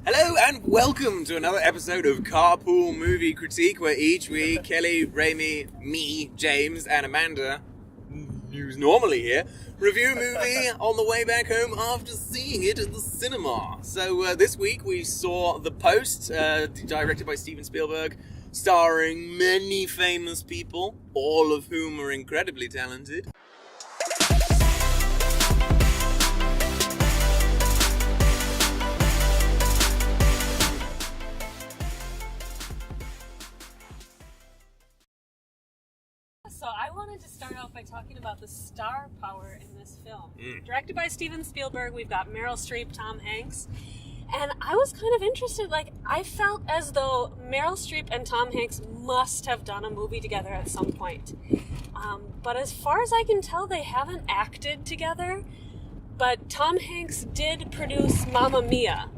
Hello and welcome to another episode of Carpool Movie Critique, where each week Kelley, Remi, me, James, and Amanda, who's normally here, review a movie on the way back home after seeing it at the cinema. So this week we saw The Post, directed by Steven Spielberg, starring many famous people, all of whom are incredibly talented. So I wanted to start off by talking about the star power in this film. Directed by Steven Spielberg, we've got Meryl Streep, Tom Hanks, and I was kind of interested, I felt as though Meryl Streep and Tom Hanks must have done a movie together at some point. But as far as I can tell, they haven't acted together. But Tom Hanks did produce Mamma Mia,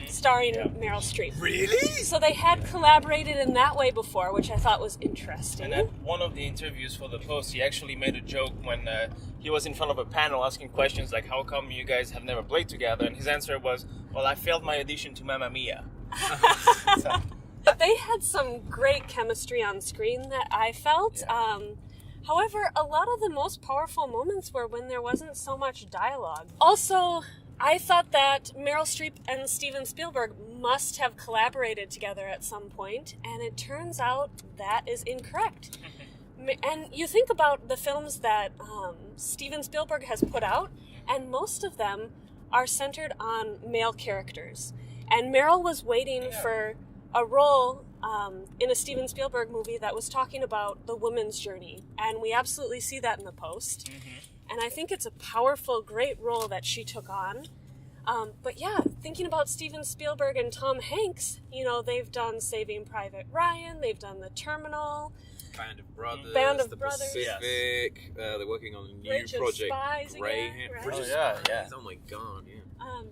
starring Meryl Streep. Really? So they had collaborated in that way before, which I thought was interesting. And at one of the interviews for The Post, he actually made a joke when he was in front of a panel asking questions like, how come you guys have never played together? And his answer was, well, I failed my audition to Mamma Mia. But they had some great chemistry on screen that I felt. Yeah. However, a lot of the most powerful moments were when there wasn't so much dialogue. Also, I thought that Meryl Streep and Steven Spielberg must have collaborated together at some point, and it turns out that is incorrect. And you think about the films that Steven Spielberg has put out, and most of them are centered on male characters. And Meryl was waiting for a role in a Steven Spielberg movie that was talking about the woman's journey, and we absolutely see that in The Post. And I think it's a powerful, great role that she took on. But yeah, thinking about Steven Spielberg and Tom Hanks, they've done Saving Private Ryan, they've done The Terminal, Band of Brothers, Band of The Brothers. Pacific. They're working on a new Bridge of project. Spies again, right? Bridge of yeah, Spies. yeah. Oh my god, yeah.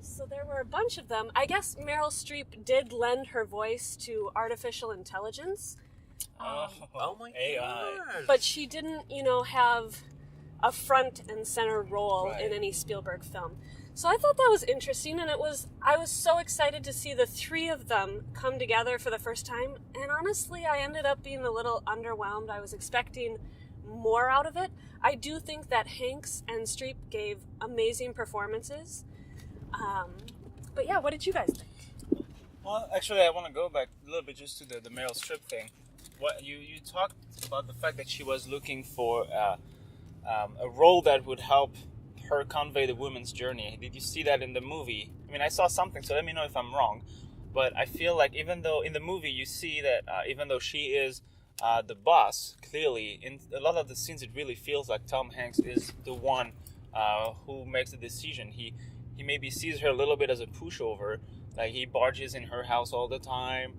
So there were a bunch of them. I guess Meryl Streep did lend her voice to artificial intelligence. Oh my AI. god. But she didn't, have a front and center role Right. in any Spielberg film. So I thought that was interesting, and I was so excited to see the three of them come together for the first time. And honestly, I ended up being a little underwhelmed. I was expecting more out of it. I do think that Hanks and Streep gave amazing performances. But yeah, what did you guys think? Well, actually, I want to go back a little bit just to the Meryl Streep thing. What you talked about the fact that she was looking for a role that would help her convey the woman's journey. Did you see that in the movie? I mean, I saw something, so let me know if I'm wrong. But I feel like even though in the movie you see that even though she is the boss, clearly, in a lot of the scenes it really feels like Tom Hanks is the one who makes the decision. He maybe sees her a little bit as a pushover. Like, he barges in her house all the time.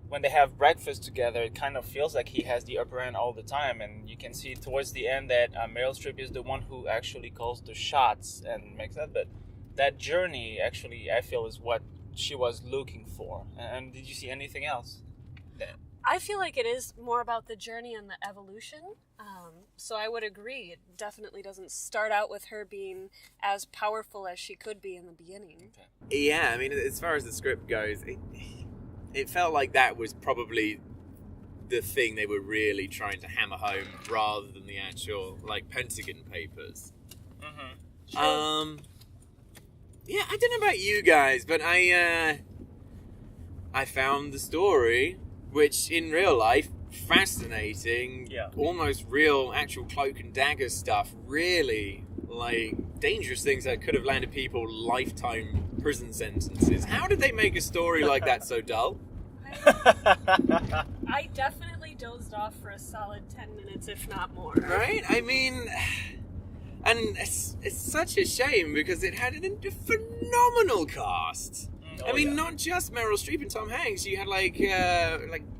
When they have breakfast together, it kind of feels like he has the upper hand all the time. And you can see towards the end that Meryl Streep is the one who actually calls the shots and makes that. But that journey, actually, I feel is what she was looking for. And did you see anything else? I feel like it is more about the journey and the evolution. So I would agree. It definitely doesn't start out with her being as powerful as she could be in the beginning. Okay. Yeah, I mean, as far as the script goes, it felt like that was probably the thing they were really trying to hammer home, rather than the actual, Pentagon Papers. Mm-hmm. Yeah, I don't know about you guys, but I found the story, which in real life, fascinating, almost real, actual cloak and dagger stuff, really, dangerous things that could have landed people lifetime prison sentences. How did they make a story like that so dull? I definitely dozed off for a solid 10 minutes, if not more. Right? I mean, and it's such a shame because it had a phenomenal cast. I mean, not just Meryl Streep and Tom Hanks. You had like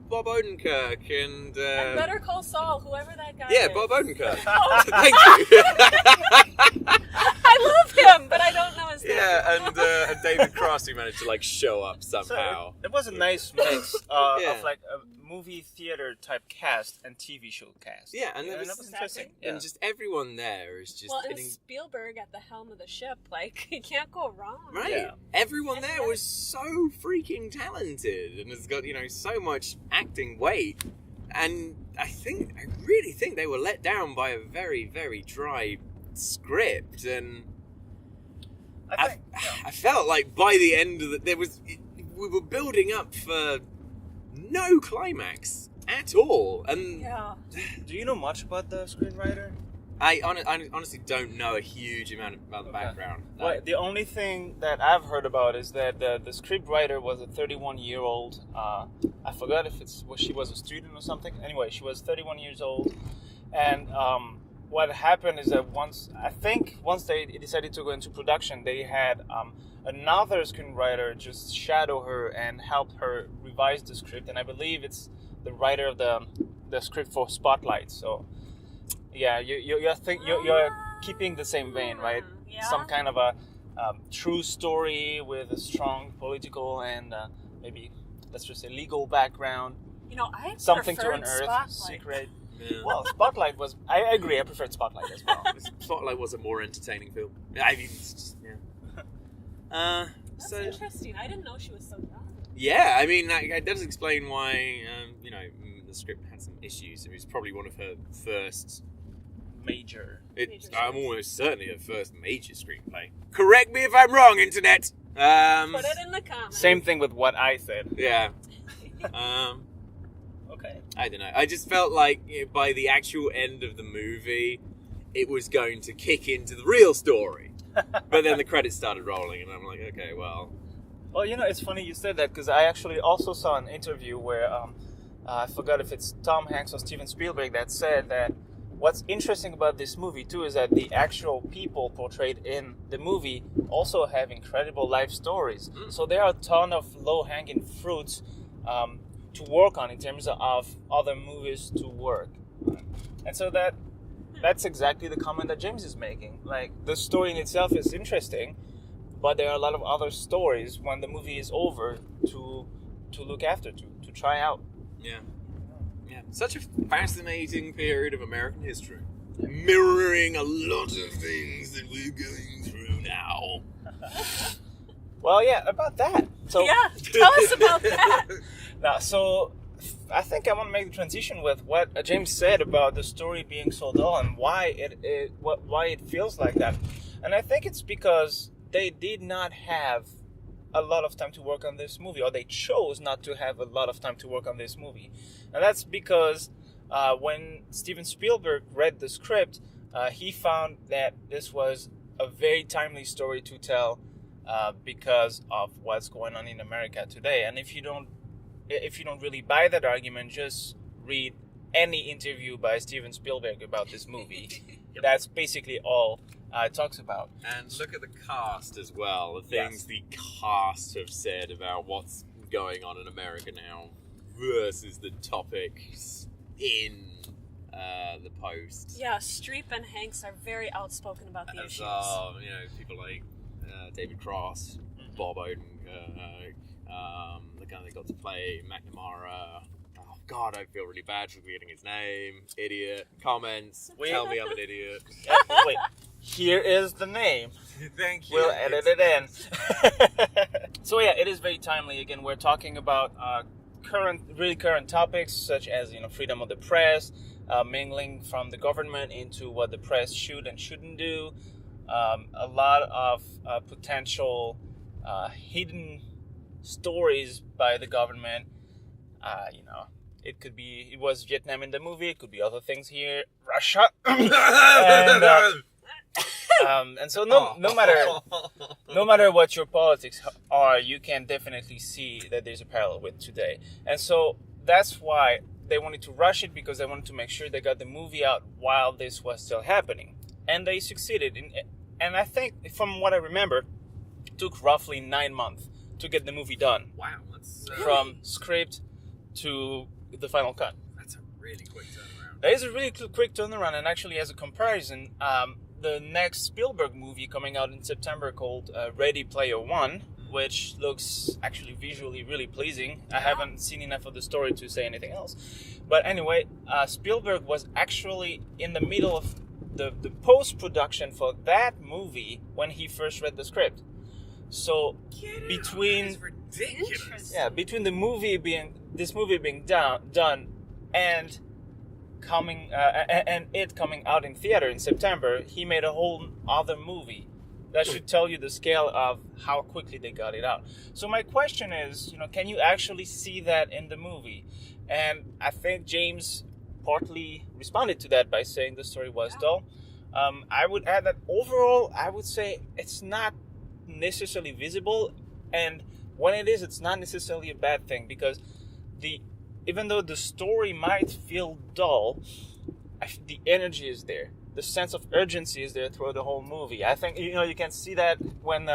Bob Odenkirk and Better Call Saul, whoever that guy is. Yeah, Bob Odenkirk. Oh. Thank you. I love him, but I don't know his Yeah, and David Cross, who managed to like show up somehow. So it was a nice mix of like a movie theater type cast and TV show cast. Yeah, and that was interesting. And just everyone there is just and Spielberg at the helm of the ship, like, you can't go wrong. Right. Yeah. Everyone there was so freaking talented and has got, so much acting weight. And I really think they were let down by a very, very dry script. And I felt like by the end of we were building up for no climax at all. And do you know much about the screenwriter? I honestly don't know a huge amount about the background. Well, the only thing that I've heard about is that the scriptwriter was a 31-year-old. I forgot if she was a student or something. Anyway, she was 31 years old. And what happened is that once they decided to go into production, they had another screenwriter just shadow her and help her revise the script. And I believe it's the writer of the script for Spotlight. So yeah, you're keeping the same vein, right? Yeah. Some kind of a true story with a strong political and maybe, let's just say, legal background. I something to preferred unearth, Spotlight. secret. Yeah. Well, Spotlight was... I agree, I preferred Spotlight as well. Spotlight was a more entertaining film. I mean, it's just, That's interesting. I didn't know she was so young. Yeah, I mean, that does explain why, the script had some issues. It was probably one of her first... I'm almost certainly her first major screenplay. Correct me if I'm wrong, Internet! Put it in the comments. Same thing with what I said. Yeah. Okay. I don't know. I just felt like by the actual end of the movie, it was going to kick into the real story. But then the credits started rolling, and I'm like, okay, well... Well, it's funny you said that, because I actually also saw an interview where, I forgot if it's Tom Hanks or Steven Spielberg that said that what's interesting about this movie, too, is that the actual people portrayed in the movie also have incredible life stories. So there are a ton of low-hanging fruits to work on in terms of other movies to work. And so that's exactly the comment that James is making. Like, the story in itself is interesting, but there are a lot of other stories when the movie is over to look after, to try out. Yeah. Yeah. Such a fascinating period of American history. Mirroring a lot of things that we're going through now. Well, yeah, about that. So yeah, tell us about that. Now, so I think I want to make the transition with what James said about the story being so dull and why it feels like that. And I think it's because they did not have a lot of time to work on this movie, or they chose not to have a lot of time to work on this movie. And that's because when Steven Spielberg read the script, he found that this was a very timely story to tell because of what's going on in America today. And if you don't really buy that argument, just read any interview by Steven Spielberg about this movie. That's basically all it talks about. And look at the cast as well. The things the cast have said about what's going on in America now versus the topics in the Post. Yeah, Streep and Hanks are very outspoken about the issues. People like David Cross, Bob Odenkirk, the guy that got to play McNamara. Oh God, I feel really bad for forgetting his name. Idiot. Comments. Tell me I'm an idiot. Wait, here is the name. Thank you. We'll edit it in. So yeah, it is very timely. Again, we're talking about really current topics such as freedom of the press, mingling from the government into what the press should and shouldn't do. A lot of potential hidden stories by the government. It was Vietnam in the movie. It could be other things here, Russia, and so no matter what your politics are, you can definitely see that there's a parallel with today. And so that's why they wanted to rush it, because they wanted to make sure they got the movie out while this was still happening, and they succeeded. And I think, from what I remember, it took roughly 9 months to get the movie done. Wow, that's from script to the final cut. That's a really quick turnaround. That is a really quick turnaround, and actually, as a comparison, the next Spielberg movie coming out in September called Ready Player One, which looks actually visually really pleasing. I haven't seen enough of the story to say anything else. But anyway, Spielberg was actually in the middle of the post-production for that movie when he first read the script. So between between this movie being done and coming and it coming out in theater in September, he made a whole other movie. That should tell you the scale of how quickly they got it out. So my question is, can you actually see that in the movie? And I think James partly responded to that by saying the story was dull. I would add that overall, I would say it's not necessarily visible, and when it is, it's not necessarily a bad thing, because even though the story might feel dull, the energy is there. The sense of urgency is there throughout the whole movie. I think you can see that when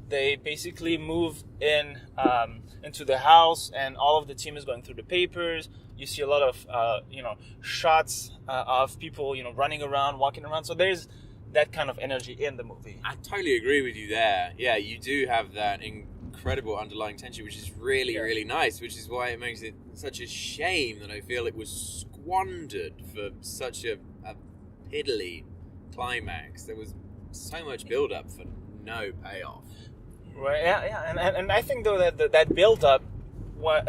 they basically move into the house and all of the team is going through the papers. You see a lot of shots of people running around, walking around. So there's that kind of energy in the movie. I totally agree with you there. Yeah, you do have that incredible underlying tension, which is really, really nice, which is why it makes it such a shame that I feel it was squandered for such a piddly climax. There was so much build-up for no payoff. Right, yeah. And I think, though, that build-up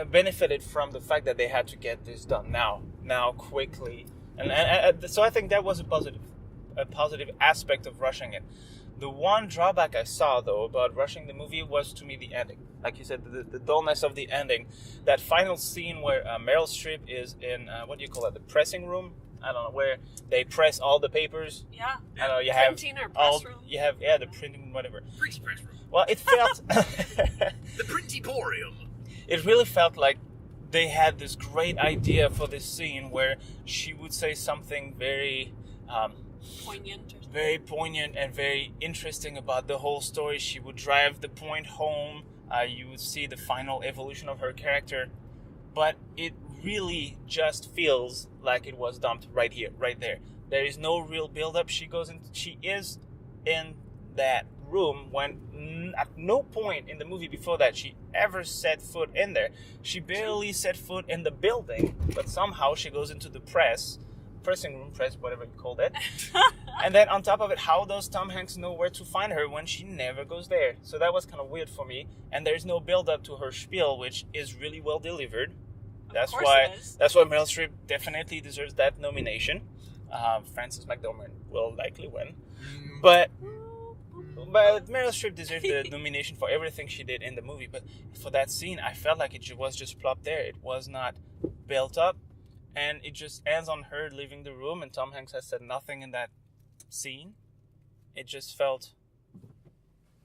benefited from the fact that they had to get this done now quickly. And so I think that was a positive aspect of rushing it. The one drawback I saw, though, about rushing the movie was, to me, the ending. Like you said, the dullness of the ending. That final scene where Meryl Streep is in, what do you call it, the pressing room? I don't know, where they press all the papers. Yeah. I don't know, you printing have or press room. You have, the printing, whatever. Printy press room. Well, it felt... The Printiporium. It really felt like they had this great idea for this scene where she would say something very... very poignant and very interesting about the whole story. She would drive the point home. You would see the final evolution of her character. But it really just feels like it was dumped right here, right there. There is no real build-up. She is in that room when at no point in the movie before that she ever set foot in there. She barely set foot in the building, but somehow she goes into the pressing room, whatever you call it. And then on top of it, how does Tom Hanks know where to find her when she never goes there? So that was kind of weird for me. And there's no build-up to her spiel, which is really well delivered. That's why Meryl Streep definitely deserves that nomination. Frances McDormand will likely win. But Meryl Streep deserved the nomination for everything she did in the movie. But for that scene, I felt like it was just plopped there. It was not built up. And it just ends on her leaving the room, and Tom Hanks has said nothing in that scene. It just felt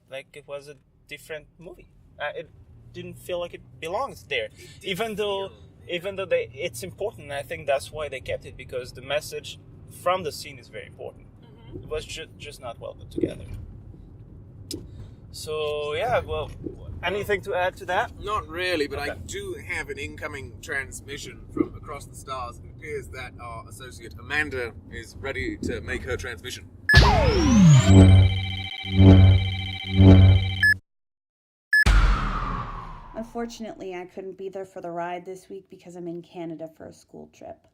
like it was a different movie. It didn't feel like it belongs there. Even though it's important, and I think that's why they kept it, because the message from the scene is very important. Mm-hmm. It was just not well put together. So, yeah, well, anything to add to that? Not really, but okay. I do have an incoming transmission from across the stars. It appears that our associate Amanda is ready to make her transmission. Unfortunately, I couldn't be there for the ride this week because I'm in Canada for a school trip.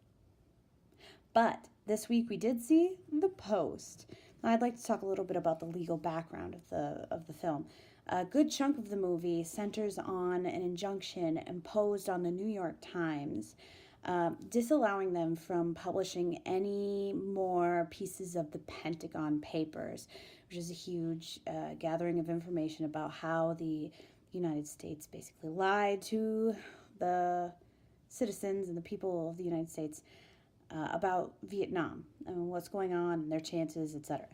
But this week we did see The Post. I'd like to talk a little bit about the legal background of the film. A good chunk of the movie centers on an injunction imposed on the New York Times, disallowing them from publishing any more pieces of the Pentagon Papers, which is a huge gathering of information about how the United States basically lied to the citizens and the people of the United States about Vietnam and what's going on and their chances, etc.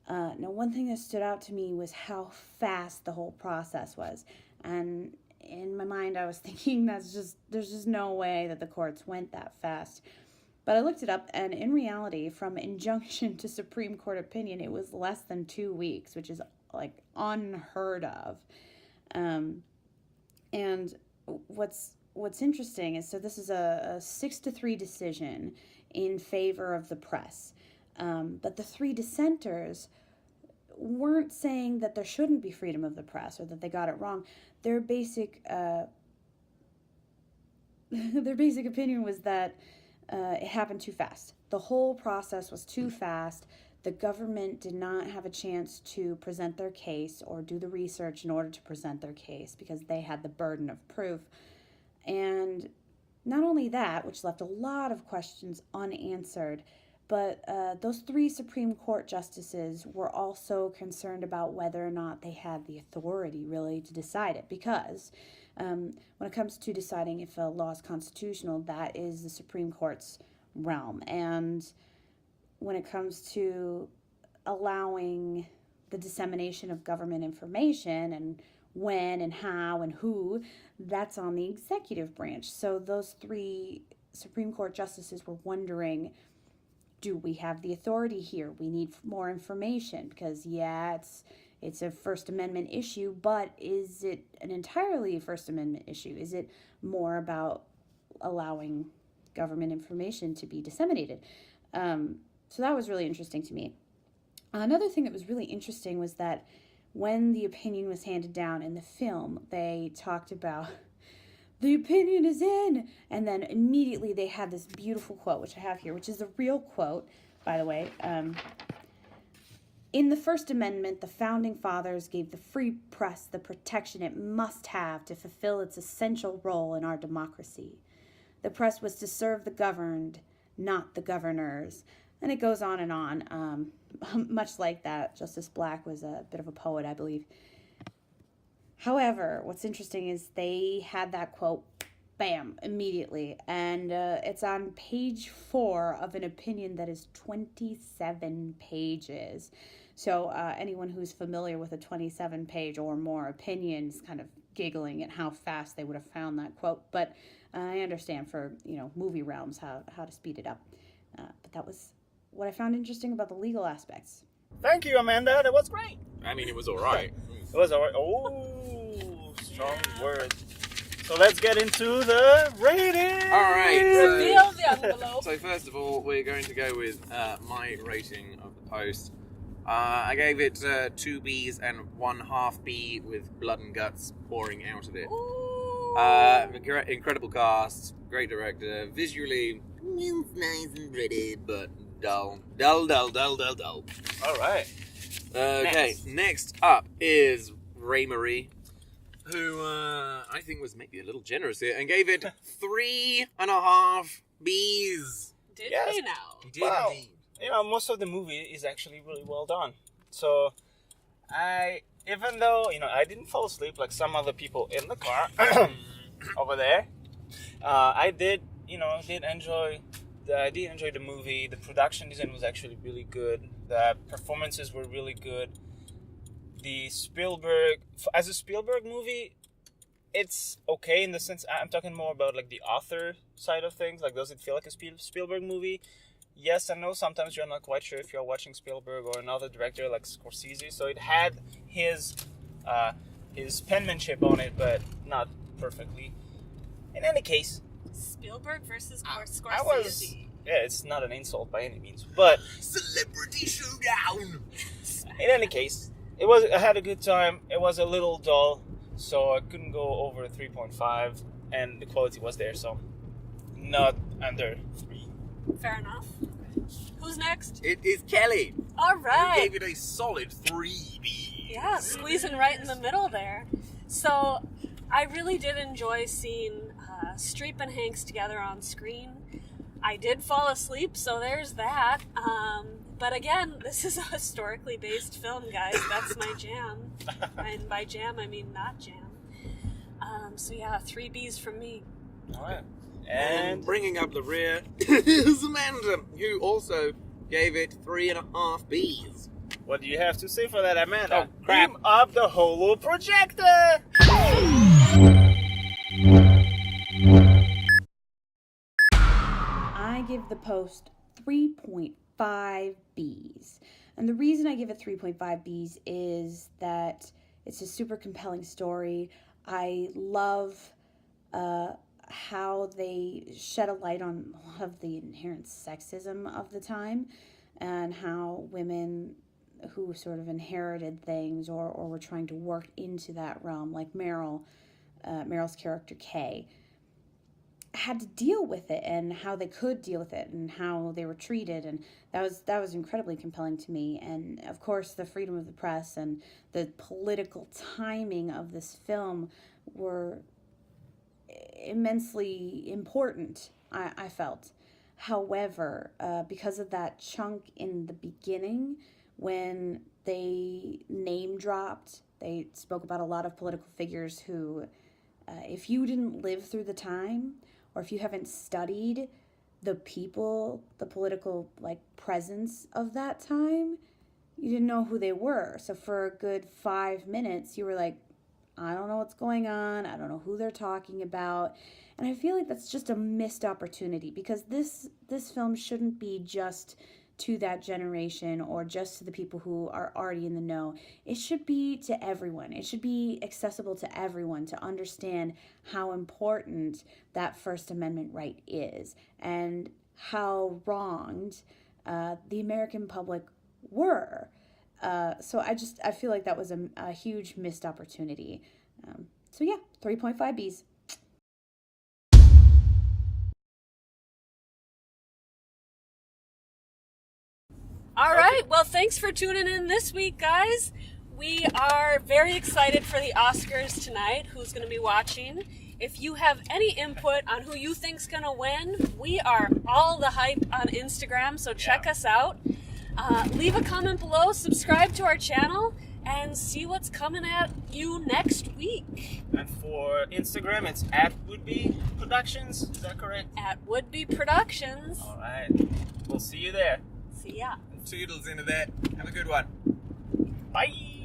Now, one thing that stood out to me was how fast the whole process was. And in my mind, I was thinking there's just no way that the courts went that fast. But I looked it up, and in reality, from injunction to Supreme Court opinion, it was less than 2 weeks, which is like unheard of. And what's interesting is, so this is a 6-3 decision in favor of the press. But the three dissenters weren't saying that there shouldn't be freedom of the press or that they got it wrong. Their basic opinion was that it happened too fast. The whole process was too fast. The government did not have a chance to present their case or do the research in order to present their case because they had the burden of proof. And not only that, which left a lot of questions unanswered, but those three Supreme Court justices were also concerned about whether or not they had the authority really to decide it, because when it comes to deciding if a law is constitutional, that is the Supreme Court's realm. And when it comes to allowing the dissemination of government information and when and how and who, that's on the executive branch. So those three Supreme Court justices were wondering, do we have the authority here? We need more information because, yeah, it's a First Amendment issue, but is it an entirely First Amendment issue? Is it more about allowing government information to be disseminated? So that was really interesting to me. Another thing that was really interesting was that when the opinion was handed down in the film, they talked about the opinion is in, and then immediately they had this beautiful quote, which I have here, which is a real quote, by the way. In the First Amendment, the Founding Fathers gave the free press the protection it must have to fulfill its essential role in our democracy. The press was to serve the governed, not the governors. And it goes on and on. Much like that, Justice Black was a bit of a poet, I believe. However, what's interesting is they had that quote, bam, immediately. And it's on page 4 of an opinion that is 27 pages. So anyone who's familiar with a 27-page or more opinion is kind of giggling at how fast they would have found that quote. But I understand for, movie realms how to speed it up. But that was what I found interesting about the legal aspects. Thank you, Amanda. That was great. I mean, it was all right. It was all right. Oh, strong word. So let's get into the rating. All right. Reveal the envelope. So first of all, we're going to go with my rating of the post. I gave it 2 Bs and 1/2 B with blood and guts pouring out of it. Incredible cast, great director. Visually, it's nice and pretty, but dull. All right. Okay, next up is Remi, who I think was maybe a little generous here and gave it 3.5 Bs. Did Yes. he now? He did Wow. indeed. Most of the movie is actually really well done. So, even though, I didn't fall asleep like some other people in the car over there, I did enjoy the movie. The production design was actually really good. The performances were really good. The as a Spielberg movie, it's okay in the sense, I'm talking more about like the author side of things. Like, does it feel like a Spielberg movie? Yes and no. Sometimes you're not quite sure if you're watching Spielberg or another director like Scorsese. So it had his penmanship on it, but not perfectly. In any case, Spielberg versus Scorsese. It's not an insult by any means, but Celebrity showdown. in any case, I had a good time. It was a little dull, so I couldn't go over 3.5, and the quality was there, so not under 3. Fair enough. Who's next? It is Kelley. All Who right. gave it a solid 3 Bs. Yeah, squeezing right in the middle there. So, I really did enjoy seeing Streep and Hanks together on screen. I did fall asleep, so there's that. But again, this is a historically based film, guys. That's my jam. And by jam, I mean not jam. So yeah, 3 Bs from me. all right. And And bringing up the rear is Amanda, who also gave it 3.5 Bs. what do you have to say for that, Amanda? Oh, crap. Beam up the holo projector. I give the post 3.5 Bs. And the reason I give it 3.5 Bs is that it's a super compelling story. I love how they shed a light on a lot of the inherent sexism of the time. and how women who sort of inherited things or were trying to work into that realm, like Meryl's character Kay, had to deal with it, and how they could deal with it, and how they were treated, and that was incredibly compelling to me. And of course, the freedom of the press and the political timing of this film were immensely important, I felt. However, because of that chunk in the beginning when they name dropped, they spoke about a lot of political figures who, if you didn't live through the time, or if you haven't studied the people, the political presence of that time, you didn't know who they were. So for a good 5 minutes, you were like, I don't know what's going on. I don't know who they're talking about. And I feel like that's just a missed opportunity, because this film shouldn't be just to that generation or just to the people who are already in the know. It should be to everyone. It should be accessible to everyone to understand how important that First Amendment right is and how wronged the American public were. So I feel like that was a huge missed opportunity. So yeah, 3.5 Bs. All right. Well, thanks for tuning in this week, guys. We are very excited for the Oscars tonight. Who's going to be watching? If you have any input on who you think's going to win, we are all the hype on Instagram, so check us out. Leave a comment below, subscribe to our channel, and see what's coming at you next week. And for Instagram, it's at Woodbe Productions. Is that correct? At Woodbe Productions. All right. We'll see you there. See ya. Toodles into that. Have a good one. Bye.